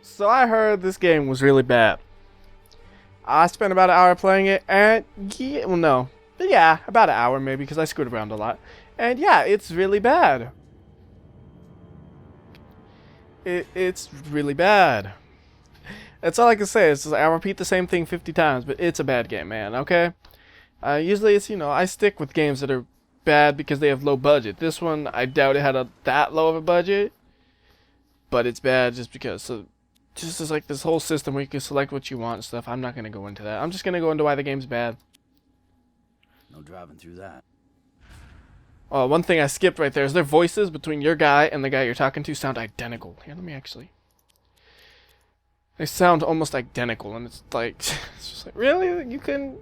So I heard this game was really bad. I spent about an hour playing it, and yeah, well, no. But yeah, about an hour maybe, because I screwed around a lot. And yeah, it's really bad. It's really bad. That's all I can say. It's just, I'll repeat the same thing 50 times, but it's a bad game, man, okay? Usually it's, I stick with games that are bad because they have low budget. This one, I doubt it had that low of a budget, but it's bad just because. So, just as like this whole system where you can select what you want and stuff, I'm not going to go into that. I'm just going to go into why the game's bad. No driving through that. Oh, one thing I skipped right there is their voices between your guy and the guy you're talking to sound identical. Here, let me actually. They sound almost identical, and it's like, it's just like, really? You couldn't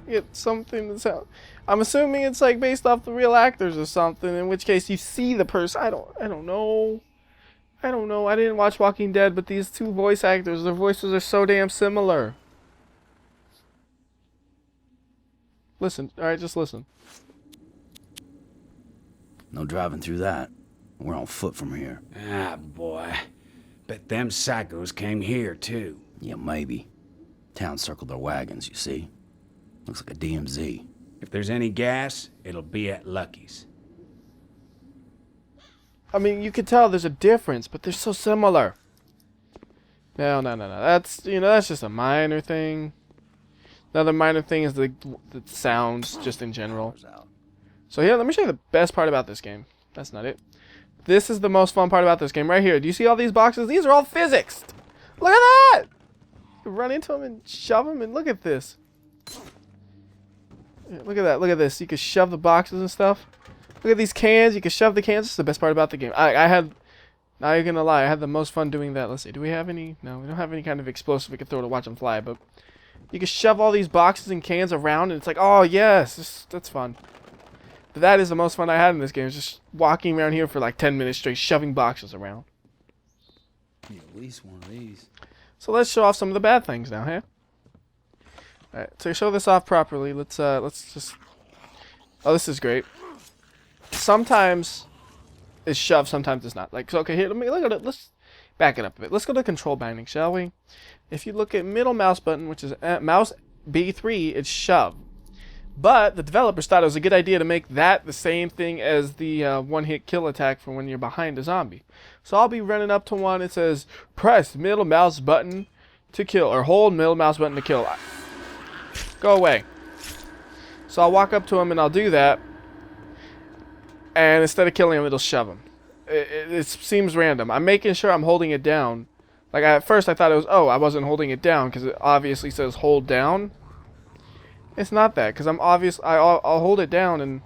get something that sound. I'm assuming it's like based off the real actors or something. In which case, you see the person. I don't know. I don't know. I didn't watch Walking Dead, but these two voice actors, their voices are so damn similar. Listen. All right, just listen. No driving through that. We're on foot from here. Ah, boy. Bet them psychos came here, too. Yeah, maybe. Town circled their wagons, you see. Looks like a DMZ. If there's any gas, it'll be at Lucky's. I mean, you can tell there's a difference, but they're so similar. No. That's, that's just a minor thing. Another minor thing is the sounds, just in general. So here, let me show you the best part about this game. That's not it. This is the most fun part about this game right here. Do you see all these boxes? These are all physics. Look at that! You run into them and shove them, and look at this. Yeah, look at that. Look at this. You can shove the boxes and stuff. Look at these cans. You can shove the cans. This is the best part about the game. I had, now you're going to lie, I had the most fun doing that. Let's see. Do we have any? No, we don't have any kind of explosive we can throw to watch them fly, but you can shove all these boxes and cans around, and it's like, oh, yes, that's fun. But that is the most fun I had in this game. Is just walking around here for like 10 minutes straight, shoving boxes around. Yeah, at least one of these. So let's show off some of the bad things now, huh? Alright, to show this off properly, let's just... Oh, this is great. Sometimes it's shoved, sometimes it's not. Like, so, okay, here, let me look at it. Let's back it up a bit. Let's go to control binding, shall we? If you look at middle mouse button, which is mouse B3, it's shove. But the developers thought it was a good idea to make that the same thing as the one-hit kill attack for when you're behind a zombie. So I'll be running up to one. It says, press middle mouse button to kill, or hold middle mouse button to kill. Go away. So I'll walk up to him and I'll do that. And instead of killing him, it'll shove him. It seems random. I'm making sure I'm holding it down. Like, at first I thought it was, oh, I wasn't holding it down because it obviously says hold down. It's not that, because I'll hold it down and...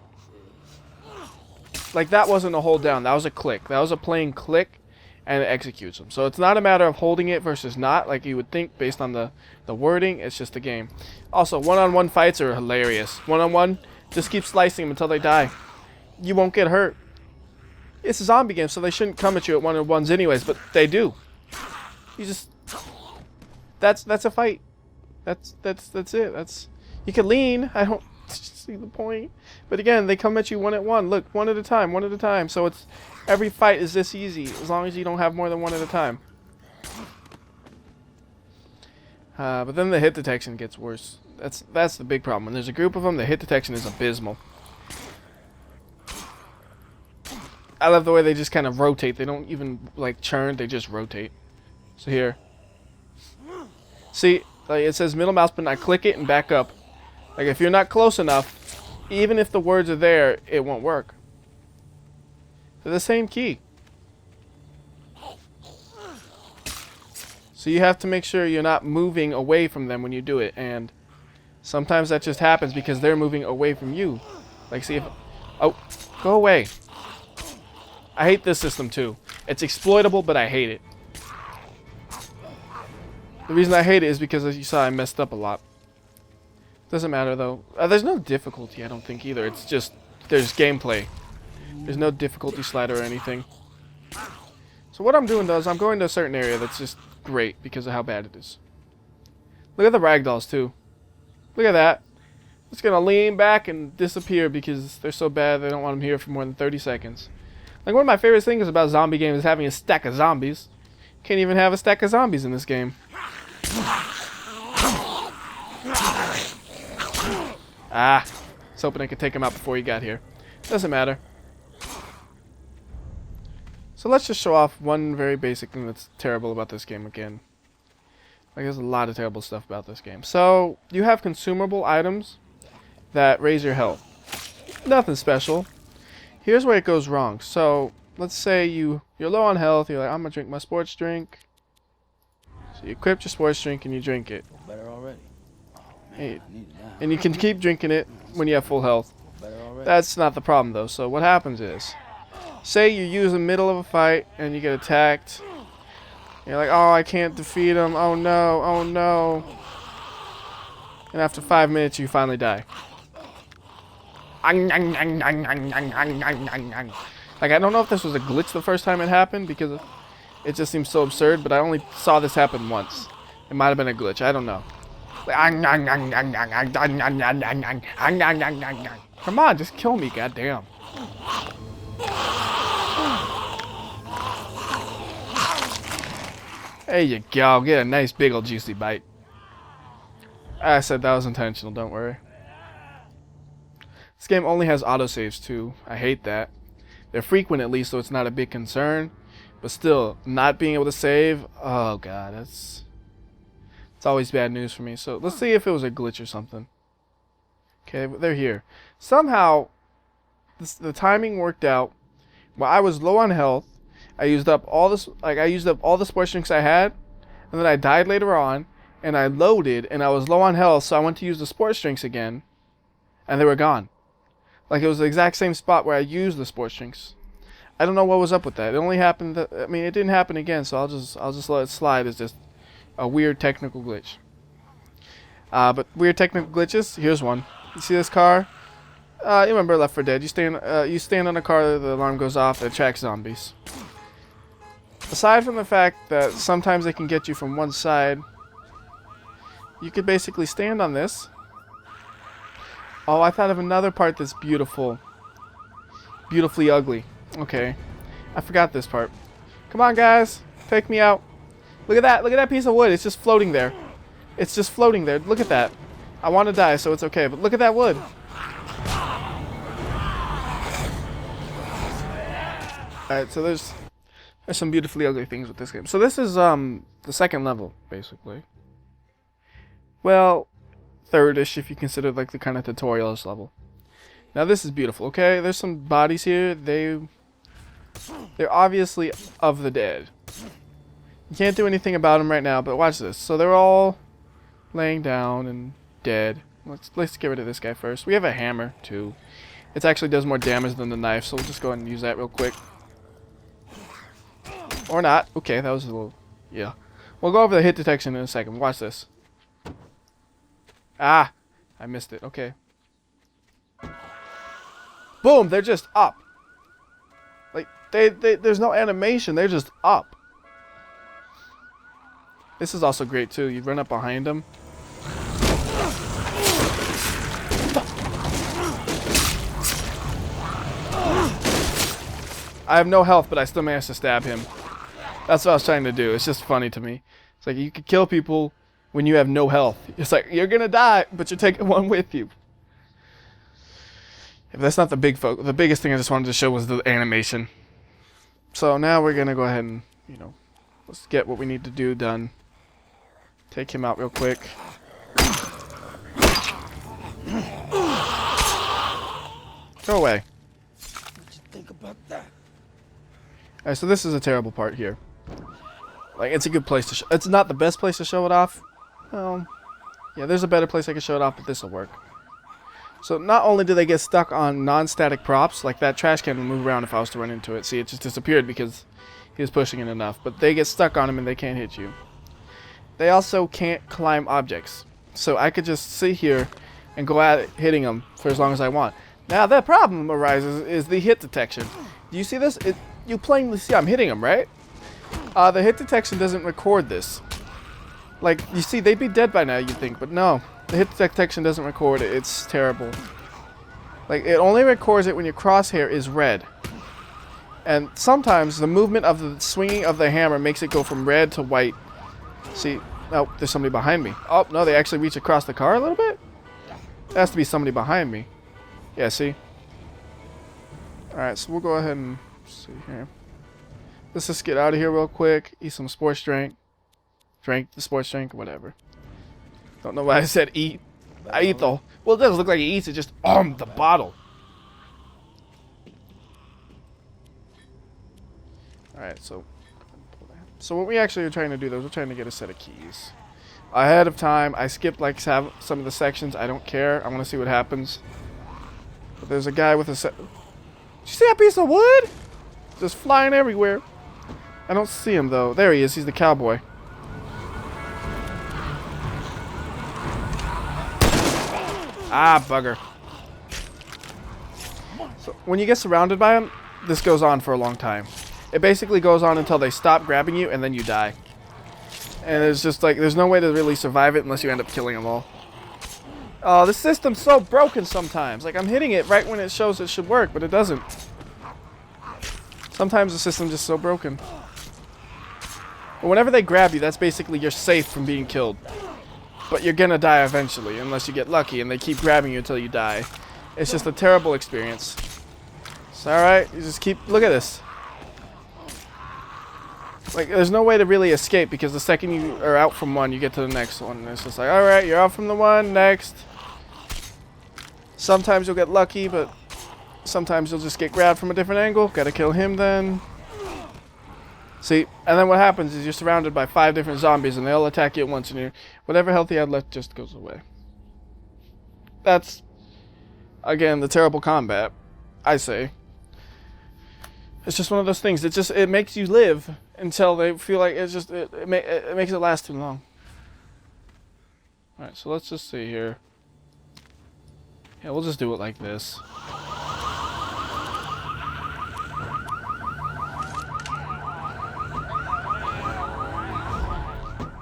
Like, that wasn't a hold down. That was a click. That was a plain click, and it executes them. So it's not a matter of holding it versus not, like you would think based on the wording. It's just a game. Also, one-on-one fights are hilarious. One-on-one, just keep slicing them until they die. You won't get hurt. It's a zombie game, so they shouldn't come at you at one-on-ones anyways, but they do. You just... That's a fight. That's it. You can lean. I don't see the point. But again, they come at you one at one. Look, one at a time. So it's every fight is this easy as long as you don't have more than one at a time. But then the hit detection gets worse. That's the big problem. When there's a group of them, the hit detection is abysmal. I love the way they just kind of rotate. They don't even like churn. They just rotate. So here. See, like it says middle mouse button. I click it and back up. Like, if you're not close enough, even if the words are there, it won't work. They're the same key. So you have to make sure you're not moving away from them when you do it. And sometimes that just happens because they're moving away from you. Like, see if... Oh, go away. I hate this system, too. It's exploitable, but I hate it. The reason I hate it is because, as you saw, I messed up a lot. Doesn't matter though. There's no difficulty, I don't think either. It's just there's gameplay. There's no difficulty slider or anything. So what I'm doing though is I'm going to a certain area that's just great because of how bad it is. Look at the ragdolls too. Look at that. It's gonna lean back and disappear because they're so bad they don't want them here for more than 30 seconds. Like, one of my favorite things about zombie games is having a stack of zombies. Can't even have a stack of zombies in this game. Ah. I was hoping I could take him out before he got here. Doesn't matter. So let's just show off one very basic thing that's terrible about this game again. Like, there's a lot of terrible stuff about this game. So, you have consumable items that raise your health. Nothing special. Here's where it goes wrong. So, let's say you're low on health. You're like, I'm going to drink my sports drink. So you equip your sports drink and you drink it. Better already. Oh, man, Hey, I need that. and you can keep drinking it when you have full health. Better already. That's not the problem, though. So, what happens is, say you use the middle of a fight and you get attacked. You're like, oh, I can't defeat him. Oh, no. Oh, no. And after 5 minutes, you finally die. Like, I don't know if this was a glitch the first time it happened, because it just seems so absurd, but I only saw this happen once. It might have been a glitch. I don't know. Come on, just kill me, goddamn. There you go. Get a nice big old juicy bite. I said that was intentional, don't worry. This game only has autosaves too. I hate that. They're frequent at least, so it's not a big concern. But still, not being able to save, oh god, it's always bad news for me. So let's see if it was a glitch or something. Okay, they're here. Somehow, the timing worked out. While I was low on health, I used up all this, I used up all the sports drinks I had, and then I died later on, and I loaded, and I was low on health, so I went to use the sports drinks again, and they were gone. Like, it was the exact same spot where I used the sports drinks. I don't know what was up with that. It only happened, I mean, it didn't happen again, so I'll just let it slide as just a weird technical glitch. But weird technical glitches, here's one. You see this car? You remember Left 4 Dead. You stand on a car, the alarm goes off, it attracts zombies. Aside from the fact that sometimes they can get you from one side, you could basically stand on this. Oh, I thought of another part that's beautiful. Beautifully ugly. Okay. I forgot this part. Come on, guys. Take me out. Look at that. Look at that piece of wood. It's just floating there. It's just floating there. Look at that. I want to die, so it's okay. But look at that wood. Alright, so there's some beautifully ugly things with this game. So this is the second level, basically. Well, third-ish if you consider like the kind of tutorialist level. Now this is beautiful, okay? There's some bodies here. They're obviously of the dead. You can't do anything about them right now, but watch this. So they're all laying down and dead. Let's get rid of this guy first. We have a hammer too. It actually does more damage than the knife, so we'll just go ahead and use that real quick. Or not. Okay, that was a little... yeah. We'll go over the hit detection in a second. Watch this. Ah! I missed it. Okay. Boom! They're just up. Like, there's no animation. They're just up. This is also great, too. You run up behind them. I have no health, but I still managed to stab him. That's what I was trying to do. It's just funny to me. It's like you can kill people when you have no health. It's like, you're gonna die, but you're taking one with you. If that's not the biggest thing I just wanted to show was the animation. So now we're gonna go ahead and, let's get what we need to do done. Take him out real quick. Go away. What'd you think about that? Alright, so this is a terrible part here. Like, it's a good place to show. It's not the best place to show it off. Well, yeah, there's a better place I can show it off, but this will work. So not only do they get stuck on non-static props, like that trash can will move around if I was to run into it. See, it just disappeared because he was pushing it enough. But they get stuck on him and they can't hit you. They also can't climb objects. So I could just sit here and go at it, hitting them for as long as I want. Now, the problem arises is the hit detection. Do you see this? You plainly see I'm hitting them, right? The hit detection doesn't record this. Like, you see, they'd be dead by now, you'd think, but no. The hit detection doesn't record it. It's terrible. Like, it only records it when your crosshair is red. And sometimes the movement of the swinging of the hammer makes it go from red to white. See, oh, there's somebody behind me. Oh, no, they actually reach across the car a little bit? There has to be somebody behind me. Yeah, see? Alright, so we'll go ahead and see here. Let's just get out of here real quick. Eat some sports drink. Drink the sports drink, whatever. Don't know why I said eat. I eat the... Well, it doesn't look like he eats it, just on the bottle. Alright, so what we actually are trying to do, though, is we're trying to get a set of keys. Ahead of time, I skipped like some of the sections. I don't care. I want to see what happens. But there's a guy with a set... Did you see that piece of wood? Just flying everywhere. I don't see him, though. There he is. He's the cowboy. Ah, bugger. So when you get surrounded by him, this goes on for a long time. It basically goes on until they stop grabbing you, and then you die. And it's just like, there's no way to really survive it unless you end up killing them all. Oh, the system's so broken sometimes. Like, I'm hitting it right when it shows it should work, but it doesn't. Sometimes the system's just so broken. But whenever they grab you, that's basically you're safe from being killed. But you're gonna die eventually, unless you get lucky and they keep grabbing you until you die. It's just a terrible experience. It's alright, you just keep... Look at this. Like, there's no way to really escape, because the second you are out from one, you get to the next one. And it's just like, alright, you're out from the one, next. Sometimes you'll get lucky, but sometimes you'll just get grabbed from a different angle. Gotta kill him then. See, and then what happens is you're surrounded by 5 different zombies, and they all attack you at once, and whatever health you had left just goes away. That's, again, the terrible combat, I say. It's just one of those things. It makes you live until they feel like it makes it last too long. All right, so let's just see here. Yeah, we'll just do it like this.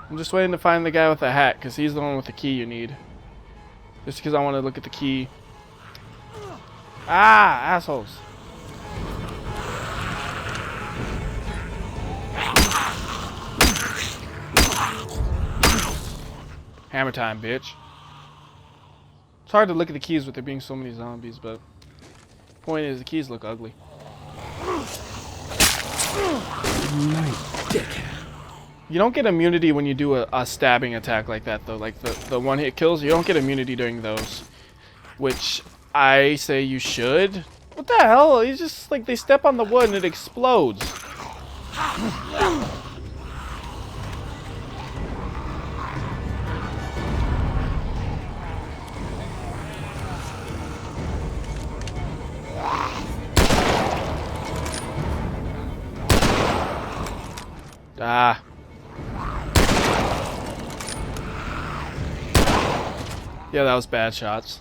I'm just waiting to find the guy with the hat, because he's the one with the key you need. Just because I want to look at the key. Ah, assholes. Hammer time, bitch. It's hard to look at the keys with there being so many zombies, but point is the keys look ugly. You don't get immunity when you do a stabbing attack like that, though. Like the one hit kills, you don't get immunity during those. Which I say you should. What the hell? It's just like they step on the wood and it explodes. Ah. Yeah, that was bad shots.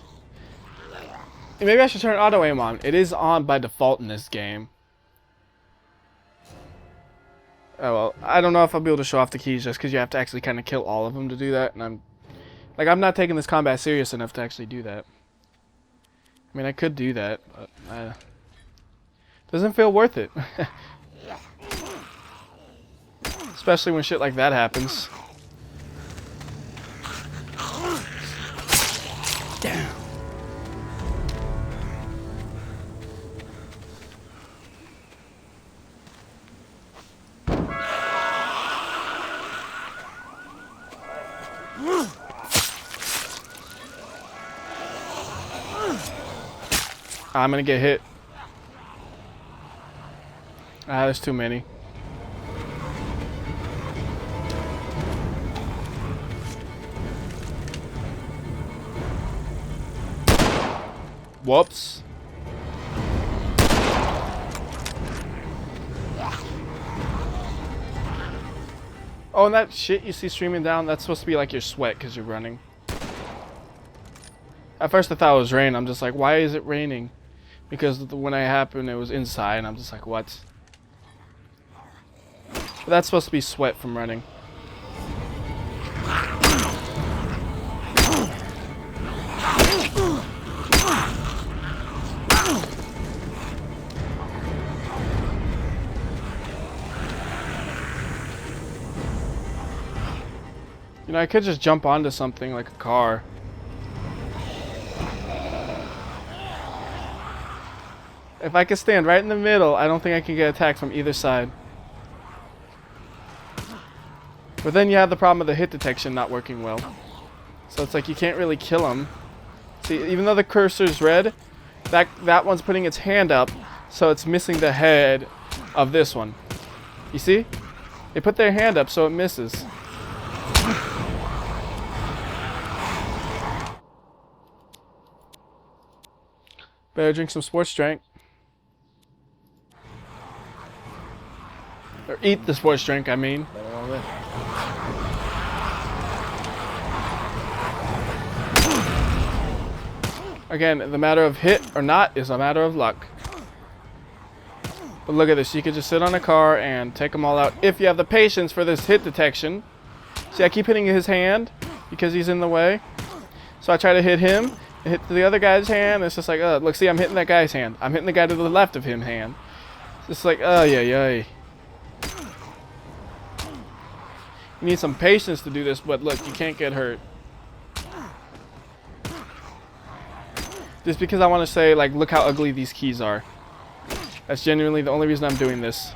Maybe I should turn auto aim on. It is on by default in this game. Oh well, I don't know if I'll be able to show off the keys just because you have to actually kind of kill all of them to do that, and I'm not taking this combat serious enough to actually do that. I mean, I could do that, but doesn't feel worth it. Especially when shit like that happens. Damn. I'm gonna get hit. Ah, there's too many. Whoops. Oh, and that shit you see streaming down, that's supposed to be like your sweat because you're running. At first I thought it was rain. I'm just like, why is it raining? Because when it happened, it was inside, and I'm just like, what? But that's supposed to be sweat from running. You know, I could just jump onto something like a car. If I could stand right in the middle, I don't think I can get attacked from either side. But then you have the problem of the hit detection not working well. So it's like you can't really kill him. See, even though the cursor's red, that one's putting its hand up, so it's missing the head of this one. You see? They put their hand up so it misses. Better drink some sports drink. Or eat the sports drink, I mean. Again, the matter of hit or not is a matter of luck. But look at this. You could just sit on a car and take them all out if you have the patience for this hit detection. See, I keep hitting his hand because he's in the way. So I try to hit him, hit the other guy's hand. It's just like, look, see, I'm hitting that guy's hand. I'm hitting the guy to the left of him hand. It's just like, yeah. You need some patience to do this, but look, you can't get hurt. Just because I want to say, like, look how ugly these keys are. That's genuinely the only reason I'm doing this.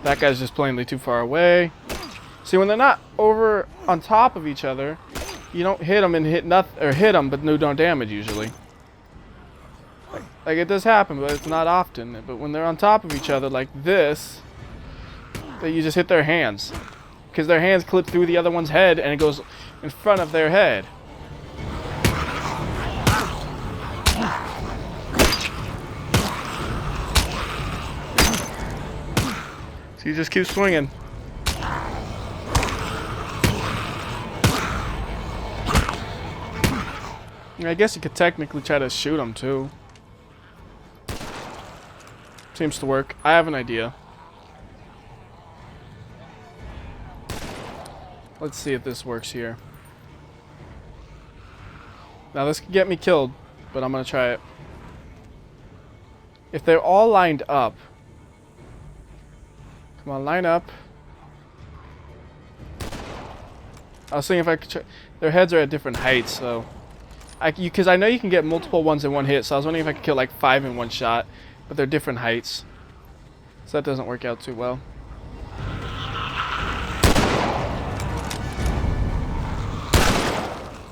That guy's just plainly too far away. See, when they're not over on top of each other, you don't hit them and hit nothing, or hit them but no damage usually. Like it does happen, but it's not often. But when they're on top of each other like this, that you just hit their hands, because their hands clip through the other one's head and it goes in front of their head. So you just keep swinging. I guess you could technically try to shoot them too. Seems to work. I have an idea. Let's see if this works here. Now this could get me killed, but I'm gonna try it. If they're all lined up. Come on, line up. I was thinking if I could try. Their heads are at different heights, so. Because I know you can get multiple ones in one hit, so I was wondering if I could kill like 5 in one shot. But they're different heights. So that doesn't work out too well.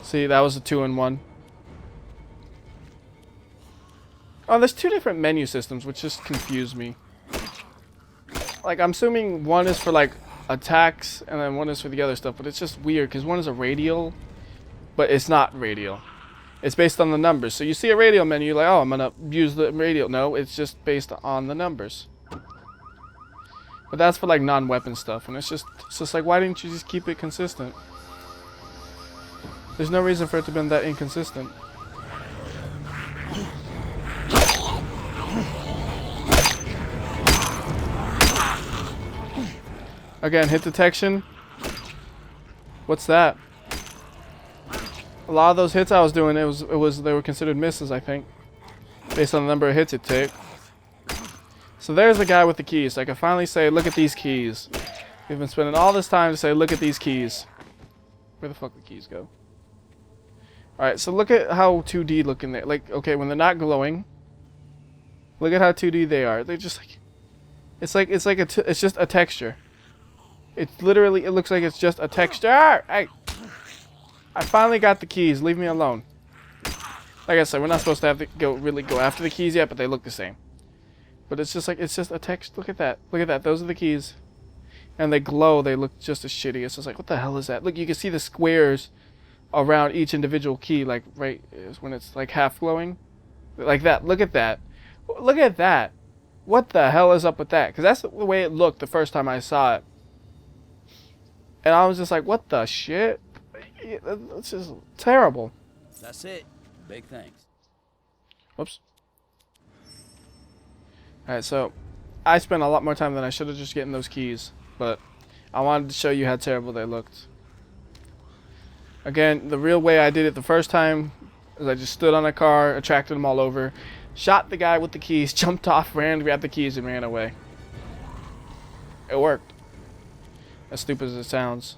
See, that was a 2-in-1. Oh, there's 2 different menu systems, which just confuse me. Like, I'm assuming one is for like attacks, and then one is for the other stuff. But it's just weird, because one is a radial, but it's not radial. It's based on the numbers. So you see a radial menu, you're like, oh, I'm going to use the radial. No, it's just based on the numbers. But that's for like non-weapon stuff. And it's just like, why didn't you just keep it consistent? There's no reason for it to be that inconsistent. Again, hit detection. What's that? A lot of those hits I was doing, they were considered misses, I think, based on the number of hits it took. So there's the guy with the keys. So I can finally say, look at these keys. We've been spending all this time to say, look at these keys. Where the fuck the keys go? All right, so look at how 2D look in there. Like, okay, when they're not glowing, look at how 2D they are. They're just like, it's just a texture. It's literally, it looks like it's just a texture. Hey. I finally got the keys. Leave me alone. Like I said, we're not supposed to have to really go after the keys yet, but they look the same. But it's just like, it's just a text. Look at that. Look at that. Those are the keys. And they glow. They look just as shitty. It's just like, what the hell is that? Look, you can see the squares around each individual key, like right when it's like half glowing. Like that. Look at that. Look at that. What the hell is up with that? Because that's the way it looked the first time I saw it. And I was just like, what the shit? It's just terrible. That's it. Big thanks. Whoops. Alright, so I spent a lot more time than I should have just getting those keys, but I wanted to show you how terrible they looked. Again, the real way I did it the first time As I just stood on a car, attracted them all over, shot the guy with the keys, jumped off, ran, grabbed the keys, and ran away. It worked. As stupid as it sounds.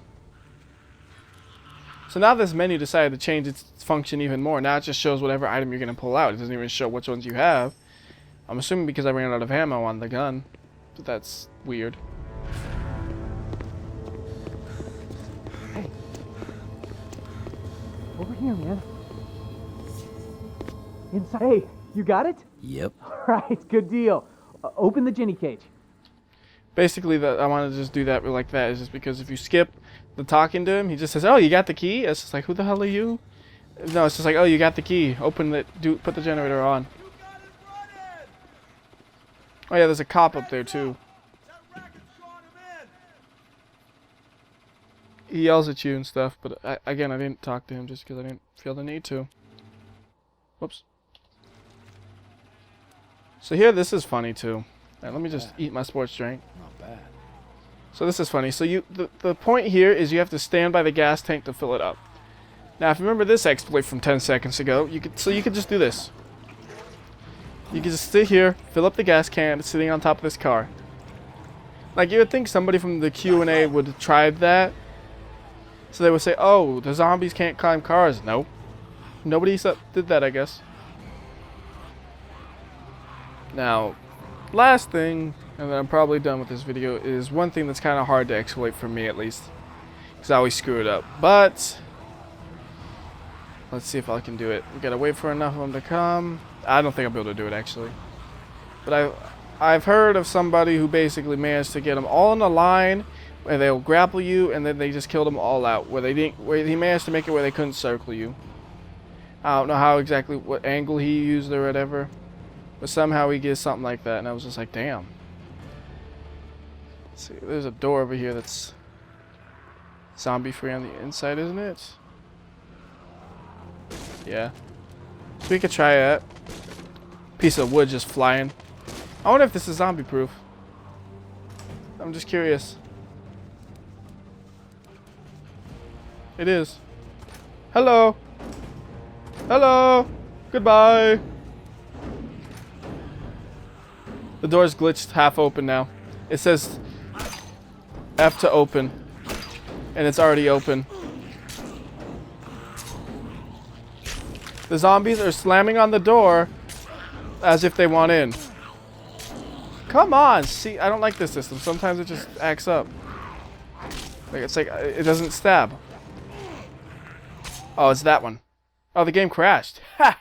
So now this menu decided to change its function even more. Now it just shows whatever item you're going to pull out. It doesn't even show which ones you have. I'm assuming because I ran out of ammo on the gun. But that's weird. Hey. Over here, man. Inside. Hey, you got it? Yep. Right, good deal. Open the Ginny cage. Basically, I wanted to just do that like that. Is just because if you skip the talking to him, he just says, "Oh, you got the key?" It's just like, who the hell are you? No, it's just like, "Oh, you got the key. Open it. Put the generator on." Oh yeah, there's a cop up there too. He yells at you and stuff, but again, I didn't talk to him just because I didn't feel the need to. Whoops. So here, this is funny too. Right, let me just eat my sports drink. Not bad. So this is funny. So the point here is you have to stand by the gas tank to fill it up. Now, if you remember this exploit from 10 seconds ago, you could just do this. You can just sit here, fill up the gas can, sitting on top of this car. Like, you would think somebody from the Q&A would have tried that. So they would say, "Oh, the zombies can't climb cars." No. Nobody did that, I guess. Now, last thing, and then I'm probably done with this video, is one thing that's kind of hard to exploit for me, at least. Because I always screw it up. But let's see if I can do it. We gotta wait for enough of them to come. I don't think I'll be able to do it, actually. But I've heard of somebody who basically managed to get them all in a line where they'll grapple you, and then they just killed them all out. Where he managed to make it where they couldn't circle you. I don't know how exactly what angle he used or whatever, but somehow he gets something like that, and I was just like, damn. Let's see, there's a door over here that's zombie free on the inside, isn't it? Yeah. So we could try that. Piece of wood just flying. I wonder if this is zombie proof. I'm just curious. It is. Hello. Hello. Goodbye. The door's glitched half open now. It says F to open. And it's already open. The zombies are slamming on the door as if they want in. Come on. See, I don't like this system. Sometimes it just acts up. Like it's like it doesn't stab. Oh, it's that one. Oh, the game crashed. Ha!